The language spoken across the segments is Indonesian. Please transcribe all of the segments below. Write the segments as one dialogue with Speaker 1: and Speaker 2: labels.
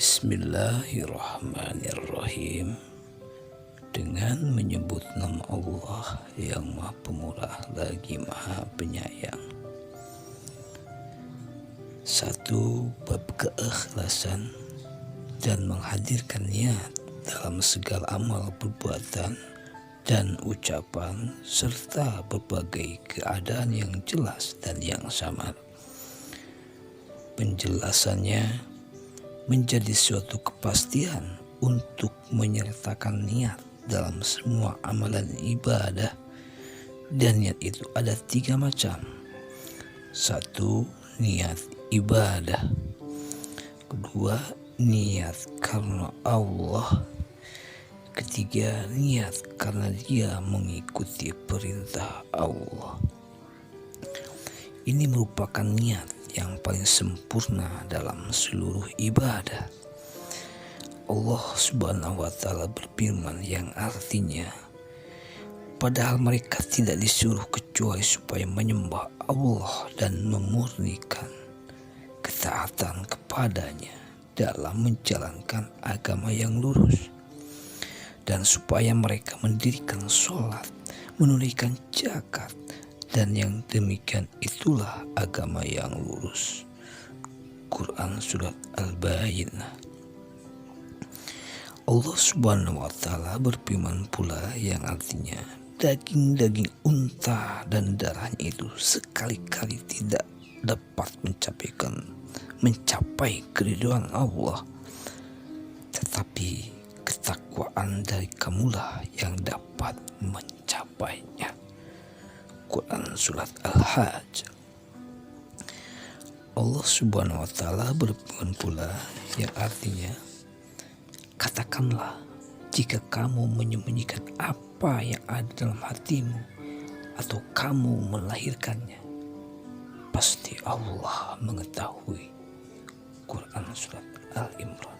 Speaker 1: Bismillahirrahmanirrahim. Dengan menyebut nama Allah yang Maha Pemurah lagi Maha Penyayang. 1. Bab keikhlasan dan menghadirkan niat dalam segala amal perbuatan dan ucapan serta berbagai keadaan yang jelas dan yang samar. Penjelasannya menjadi suatu kepastian untuk menyertakan niat dalam semua amalan ibadah, dan niat itu ada 3 macam. 1. Niat ibadah. 2. Niat karena Allah. 3. Niat karena dia mengikuti perintah Allah. Ini merupakan niat yang paling sempurna dalam seluruh ibadah. Allah Subhanahu wa Ta'ala berfirman yang artinya, padahal mereka tidak disuruh kecuali supaya menyembah Allah dan memurnikan ketaatan kepadanya dalam menjalankan agama yang lurus, dan supaya mereka mendirikan sholat, menunaikan zakat, dan yang demikian itulah agama yang lurus. Quran Surat Al-Bayyinah. Allah Subhanahu wa Ta'ala berfirman pula yang artinya, daging-daging unta dan darahnya itu sekali-kali tidak dapat mencapai keridhaan Allah, tetapi ketakwaan dari kamulah yang dapat mencapainya. Quran Surat Al-Hajj. Allah Subhanahu wa Ta'ala berfirman pula yang artinya, katakanlah, jika kamu menyembunyikan apa yang ada dalam hatimu atau kamu melahirkannya, pasti Allah mengetahui. Quran Surat Al-Imran.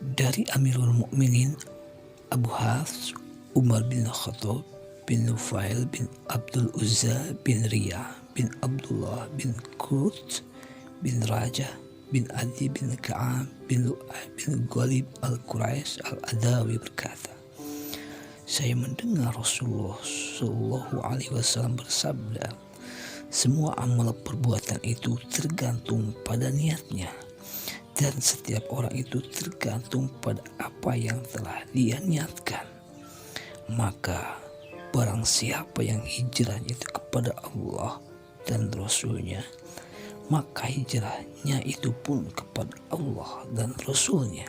Speaker 1: Dari Amirul Mukminin Abu Hafs Umar bin Khattab bin Nufail bin Abdul Uzza bin Riyah bin Abdullah bin Qurt bin Raja bin Adi bin Ka'ab bin Lu'ay bin Ghalib al-Quraisy al-Adawi berkata, saya mendengar Rasulullah Shallallahu Alaihi Wasallam bersabda, semua amal perbuatan itu tergantung pada niatnya, dan setiap orang itu tergantung pada apa yang telah dia niatkan. Maka barang siapa yang hijrahnya itu kepada Allah dan Rasulnya, maka hijrahnya itu pun kepada Allah dan Rasulnya.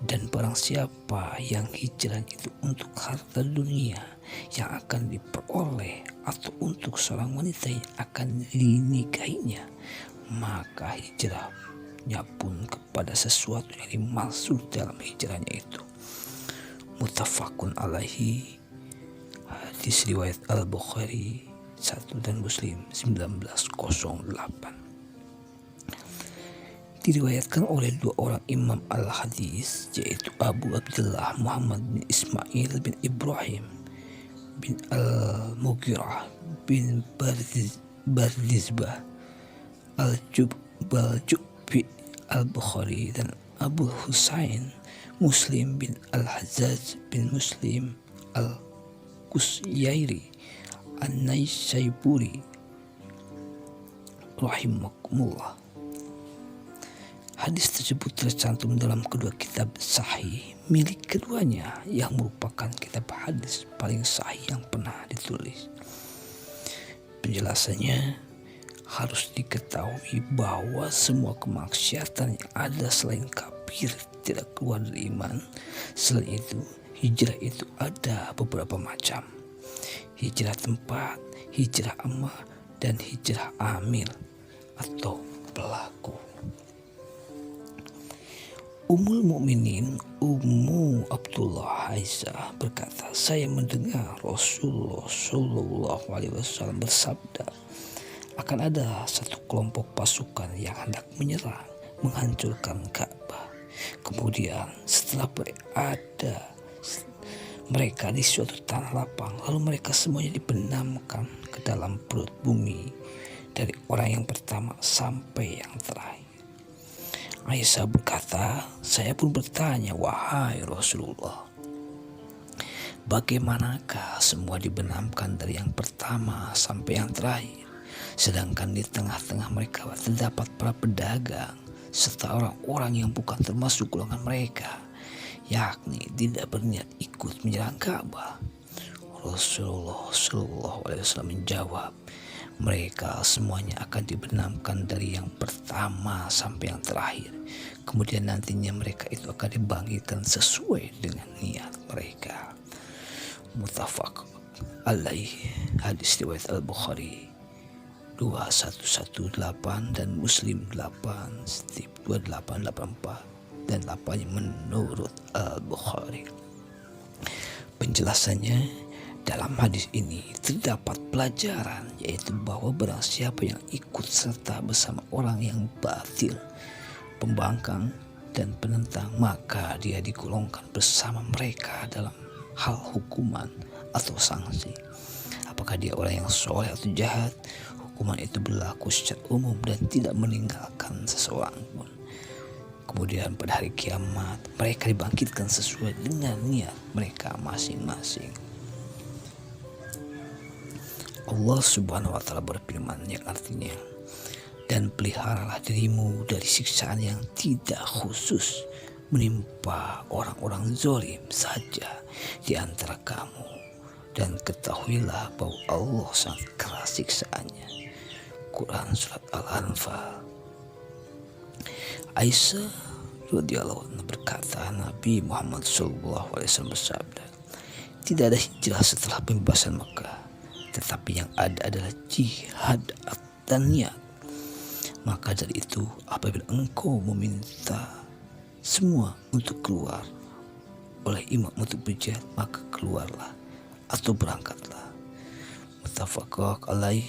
Speaker 1: Dan barang siapa yang hijrahnya itu untuk harta dunia yang akan diperoleh atau untuk seorang wanita yang akan dinikahinya, maka hijrahnya pun kepada sesuatu yang dimaksud dalam hijrahnya itu. Muttafaqun alaihi. Hadis riwayat Al-Bukhari 1 dan Muslim 1908. Diriwayatkan oleh 2 orang imam al-hadis, yaitu Abu Abdullah Muhammad bin Ismail bin Ibrahim bin Al-Mughirah bin Bardizbah Al-Ju'fi Al-Bukhari, dan Abu Husain Muslim bin Al-Hajjaj bin Muslim Al-Qusyairi An-Naisaburi rahimakumullah. Hadis tersebut tercantum dalam kedua kitab sahih milik keduanya, yang merupakan kitab hadis paling sahih yang pernah ditulis. Penjelasannya, harus diketahui bahwa semua kemaksiatan yang ada selain kafir tidak keluar dari iman. Selain itu, hijrah itu ada beberapa macam: hijrah tempat, hijrah amal, dan hijrah amil atau pelaku. Ummul Mukminin Ummu Abdullah Aisyah berkata, saya mendengar Rasulullah Shallallahu Alaihi Wasallam bersabda, akan ada satu kelompok pasukan yang hendak menyerang, menghancurkan Ka'bah. Kemudian setelah berada mereka di suatu tanah lapang, lalu mereka semuanya dibenamkan ke dalam perut bumi, dari orang yang pertama sampai yang terakhir. Aisyah berkata, saya pun bertanya, wahai Rasulullah, bagaimanakah semua dibenamkan dari yang pertama sampai yang terakhir, sedangkan di tengah-tengah mereka terdapat para pedagang serta orang-orang yang bukan termasuk golongan mereka, yakni tidak berniat ikut menyerang Ka'bah. Rasulullah Shallallahu Alaihi Wasallam menjawab, mereka semuanya akan dibenamkan dari yang pertama sampai yang terakhir. Kemudian nantinya mereka itu akan dibangkitkan sesuai dengan niat mereka. Muttafaq alaih. Hadis riwayat Al-Bukhari 2118 dan Muslim 8/2884 dan 8 menurut Al-Bukhari. Penjelasannya, dalam hadis ini terdapat pelajaran, yaitu bahwa barang siapa yang ikut serta bersama orang yang batil, pembangkang dan penentang, maka dia digolongkan bersama mereka dalam hal hukuman atau sanksi. Apakah dia orang yang soleh atau jahat, hukuman itu berlaku secara umum dan tidak meninggalkan seseorang pun. Kemudian pada hari kiamat mereka dibangkitkan sesuai dengan niat mereka masing-masing. Allah Subhanahu wa Ta'ala berfirman yang artinya, dan peliharalah dirimu dari siksaan yang tidak khusus menimpa orang-orang zalim saja di antara kamu, dan ketahuilah bahwa Allah sangat keras siksaannya. Quran surat Al-Anfal. Aisyah radhiyallahu anha berkata, Nabi Muhammad SAW bersabda, tidak ada hijrah setelah pembebasan Mekah, tetapi yang ada adalah jihad dan niat. Maka dari itu, apabila engkau meminta semua untuk keluar oleh imam untuk berjihad, maka keluarlah atau berangkatlah. Muttafaq alaih.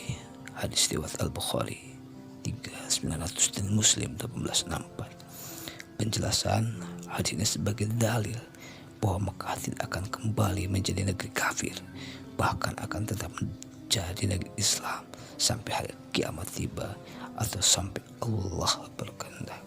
Speaker 1: Hadis riwayat Al-Bukhari 3900 dan Muslim 1864. Penjelasan hadis ini sebagai dalil bahwa Mekah tidak akan kembali menjadi negeri kafir, bahkan akan tetap menjadi negeri Islam sampai hari kiamat tiba atau sampai Allah berkehendak.